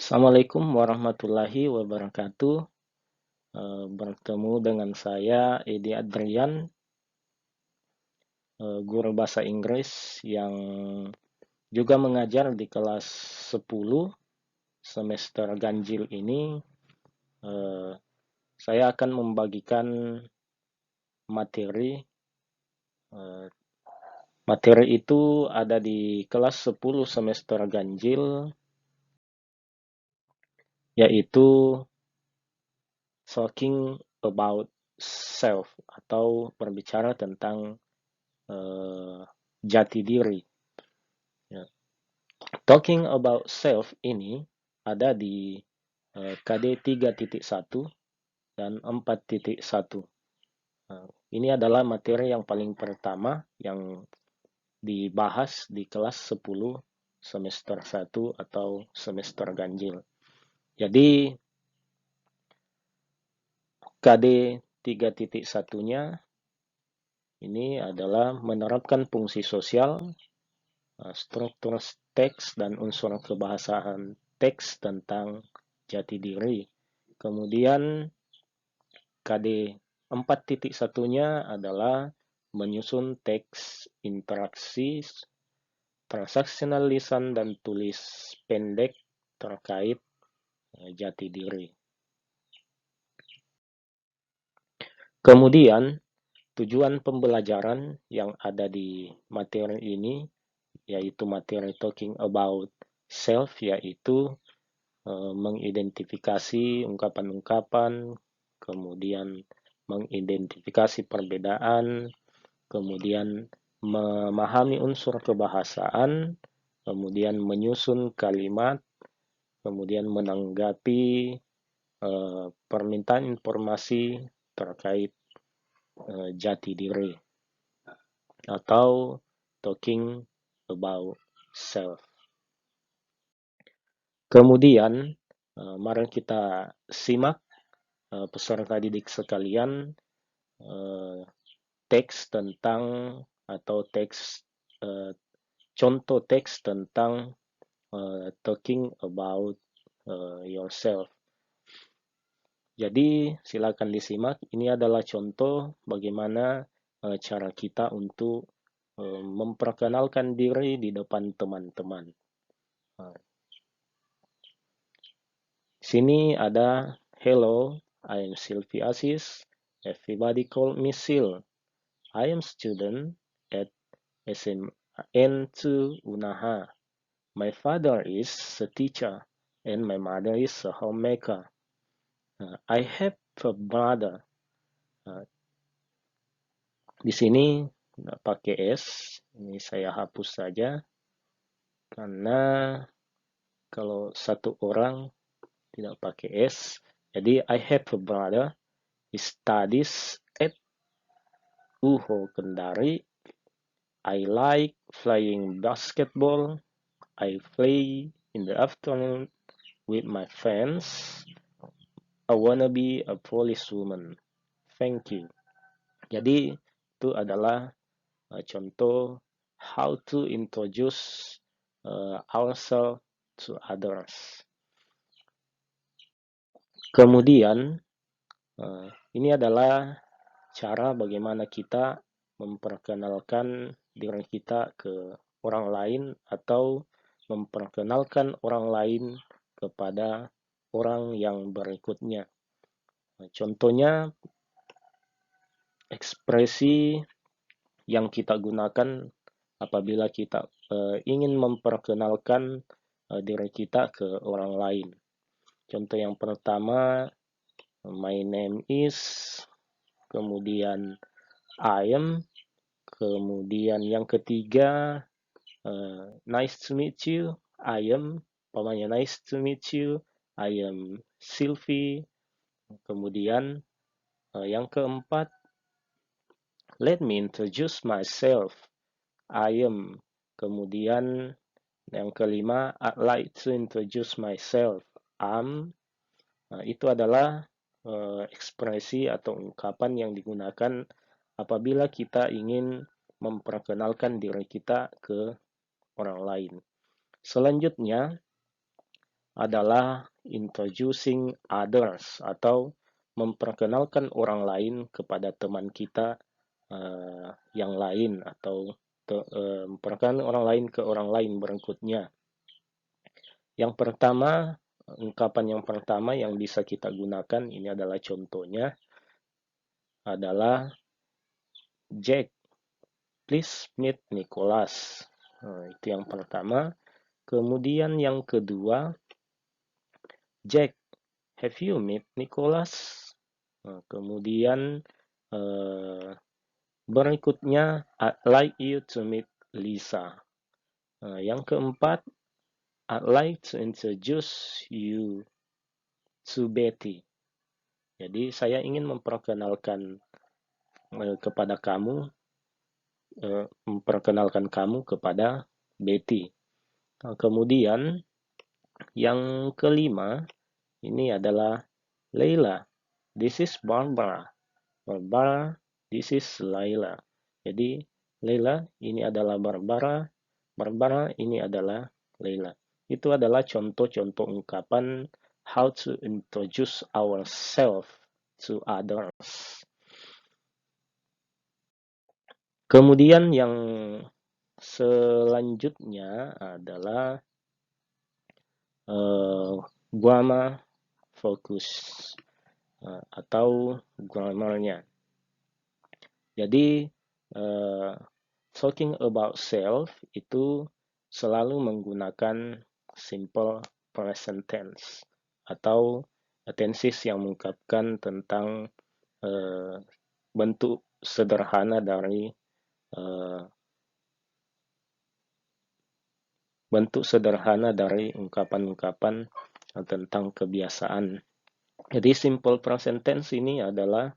Assalamualaikum warahmatullahi wabarakatuh. Bertemu dengan saya Edi Adrian, guru bahasa Inggris yang juga mengajar di kelas 10 semester ganjil ini. Eh, saya akan membagikan materi. Eh, Materi itu ada di kelas 10 semester ganjil, yaitu talking about self atau berbicara tentang jati diri. Ya. Talking about self ini ada di KD 3.1 dan 4.1. Ini adalah materi yang paling pertama yang dibahas di kelas 10 semester 1 atau semester ganjil. Jadi KD 3.1-nya ini adalah menerapkan fungsi sosial, struktur teks dan unsur kebahasaan teks tentang jati diri. Kemudian KD 4.1-nya adalah menyusun teks interaksi, transaksional lisan dan tulis pendek terkait jati diri. Kemudian tujuan pembelajaran yang ada di materi ini yaitu materi talking about self, yaitu mengidentifikasi ungkapan-ungkapan, kemudian mengidentifikasi perbedaan, kemudian memahami unsur kebahasaan, kemudian menyusun kalimat, kemudian menanggapi permintaan informasi terkait jati diri atau talking about self. Kemudian, mari kita simak peserta didik sekalian teks tentang atau contoh teks tentang talking about yourself. Jadi silakan disimak. Ini adalah contoh bagaimana cara kita untuk memperkenalkan diri di depan teman-teman. Sini ada hello, I am Sylvie Aziz. Everybody call me Sil. I am student at SMN2 Unaha. My father is a teacher and my mother is a homemaker. I have a brother. Di sini nggak pakai S. Ini saya hapus saja karena kalau satu orang tidak pakai S. Jadi I have a brother. He studies at UHO Kendari. I like playing basketball. I play in the afternoon with my friends. I wanna be a policewoman. Thank you. Jadi itu adalah contoh how to introduce ourselves to others. Kemudian ini adalah cara bagaimana kita memperkenalkan diri kita ke orang lain atau memperkenalkan orang lain kepada orang yang berikutnya. Contohnya ekspresi yang kita gunakan apabila kita ingin memperkenalkan diri kita ke orang lain. Contoh yang pertama, my name is, kemudian I am, kemudian yang ketiga, nice to meet you, I am, pokoknya nice to meet you, I am Sylvie. Kemudian yang keempat, let me introduce myself, I am. Kemudian yang kelima, I'd like to introduce myself, I'm. Itu adalah ekspresi atau ungkapan yang digunakan apabila kita ingin memperkenalkan diri kita ke orang lain. Selanjutnya, adalah introducing others atau memperkenalkan orang lain kepada teman kita yang lain atau memperkenalkan orang lain ke orang lain berikutnya. Yang pertama, ungkapan yang pertama yang bisa kita gunakan ini adalah contohnya adalah Jack, please meet Nicholas. Nah, itu yang pertama. Kemudian yang kedua, Jack, have you met Nicholas? Nah, kemudian berikutnya, I'd like you to meet Lisa. Nah, yang keempat, I'd like to introduce you to Betty. Jadi saya ingin memperkenalkan kepada kamu, kepada Betty. Nah, kemudian yang kelima ini adalah Leila. This is Barbara. Barbara, this is Laila. Jadi Leila ini adalah Barbara. Barbara ini adalah Leila. Itu adalah contoh-contoh ungkapan how to introduce ourselves to others. Kemudian yang selanjutnya adalah grammar focus atau grammarnya. Jadi talking about self itu selalu menggunakan simple present tense atau tenses yang mengungkapkan tentang bentuk sederhana dari ungkapan-ungkapan tentang kebiasaan. Jadi simple present tense ini adalah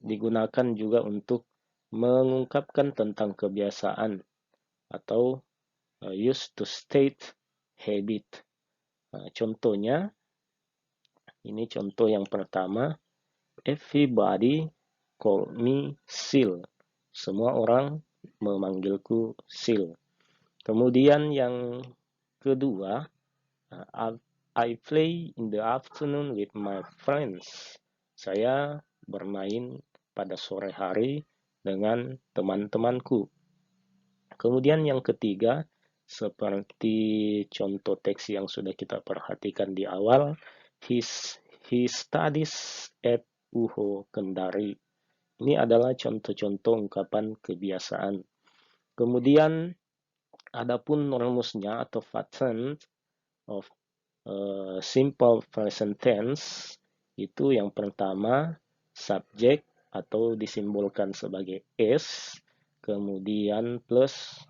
digunakan juga untuk mengungkapkan tentang kebiasaan atau used to state habit. Contohnya, ini contoh yang pertama, everybody call me Sil. Semua orang memanggilku Sil. Kemudian yang kedua, I play in the afternoon with my friends. Saya bermain pada sore hari dengan teman-temanku. Kemudian yang ketiga, seperti contoh teks yang sudah kita perhatikan di awal, he studies at UHO Kendari. Ini adalah contoh-contoh ungkapan kebiasaan. Kemudian, adapun rumusnya atau pattern of simple present tense, itu yang pertama, subject atau disimbolkan sebagai s, kemudian plus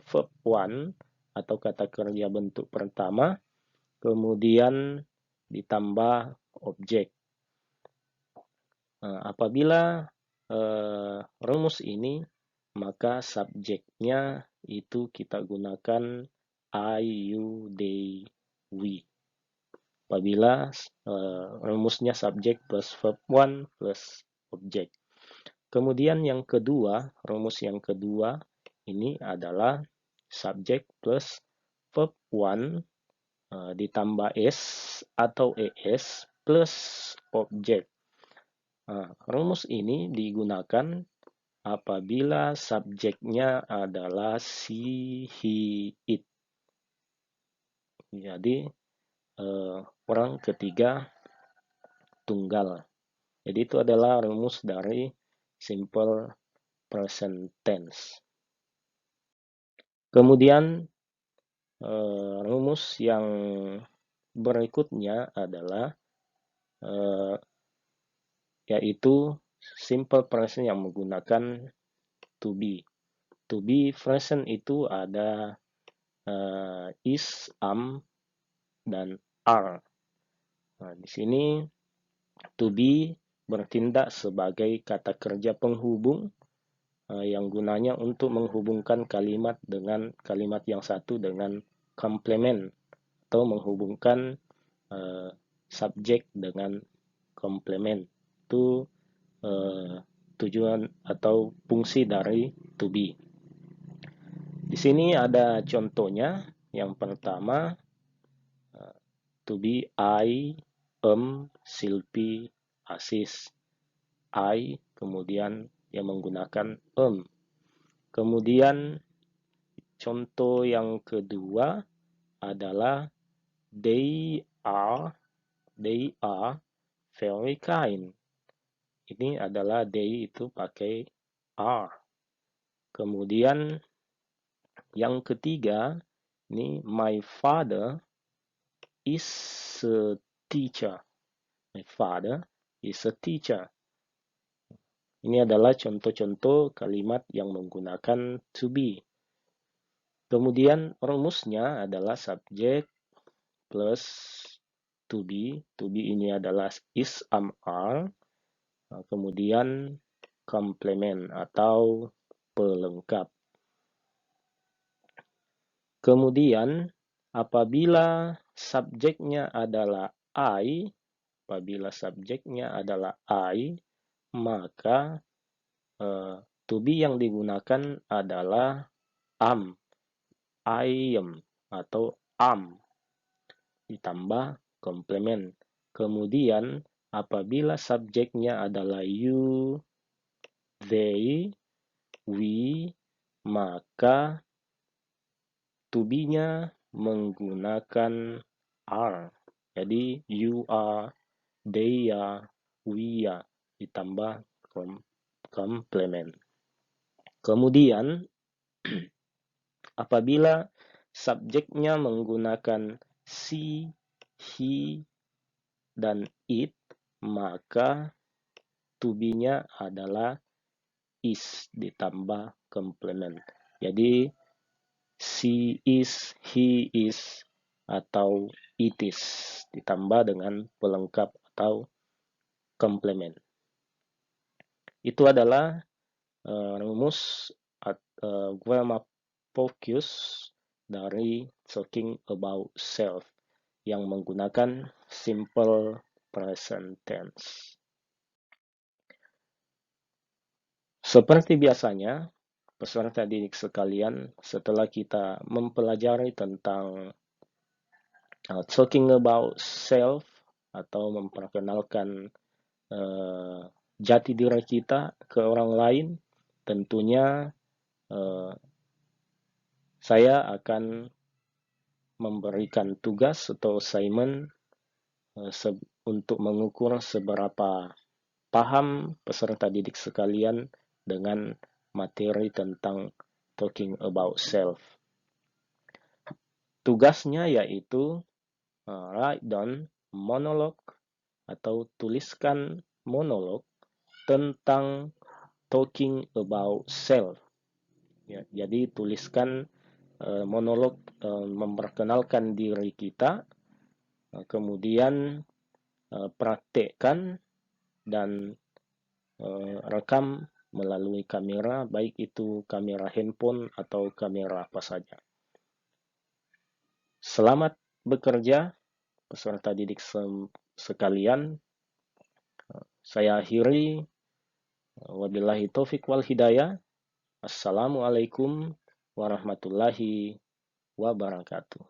verb one atau kata kerja bentuk pertama, kemudian ditambah objek. Apabila rumus ini, maka subjeknya itu kita gunakan I, you, they, we. Apabila rumusnya subjek plus verb one plus objek. Kemudian yang kedua, rumus yang kedua ini adalah subjek plus verb one ditambah s atau es plus objek. Rumus ini digunakan apabila subjeknya adalah she, he, it. Jadi orang ketiga tunggal. Jadi itu adalah rumus dari simple present tense. Kemudian rumus yang berikutnya adalah yaitu simple present yang menggunakan to be. To be present itu ada is, am, dan are. Nah, di sini to be bertindak sebagai kata kerja penghubung yang gunanya untuk menghubungkan kalimat dengan kalimat yang satu dengan komplement atau menghubungkan subjek dengan komplement. Itu tujuan atau fungsi dari to be. Di sini ada contohnya. Yang pertama, to be I, Silpi, Asis. I, kemudian yang menggunakan Kemudian contoh yang kedua adalah they are very kind. Ini adalah they itu pakai are. Kemudian yang ketiga, ini my father is a teacher. My father is a teacher. Ini adalah contoh-contoh kalimat yang menggunakan to be. Kemudian rumusnya adalah subjek plus to be. To be ini adalah is, am, are. Kemudian complement atau pelengkap. Kemudian apabila subjeknya adalah I, maka to be yang digunakan adalah am, I am atau am ditambah komplement. Kemudian apabila subjeknya adalah you, they, we, maka to be-nya menggunakan are. Jadi you are, they are, we are ditambah komplement. Kemudian apabila subjeknya menggunakan she, he, dan it, maka to be-nya adalah is ditambah komplement. Jadi she is, he is, atau it is ditambah dengan pelengkap atau komplement. Itu adalah rumus grammar focus dari talking about self yang menggunakan simple present tense. Seperti biasanya, peserta didik sekalian, setelah kita mempelajari tentang talking about self atau memperkenalkan jati diri kita ke orang lain, tentunya saya akan memberikan tugas atau assignment untuk mengukur seberapa paham peserta didik sekalian dengan materi tentang talking about self. Tugasnya yaitu write down monolog atau tuliskan monolog tentang talking about self. Ya, jadi tuliskan monolog memperkenalkan diri kita, kemudian praktekkan dan rekam melalui kamera, baik itu kamera handphone atau kamera apa saja. Selamat bekerja, peserta didik sekalian. Saya akhiri. Wabillahi taufik wal hidayah. Assalamualaikum warahmatullahi wabarakatuh.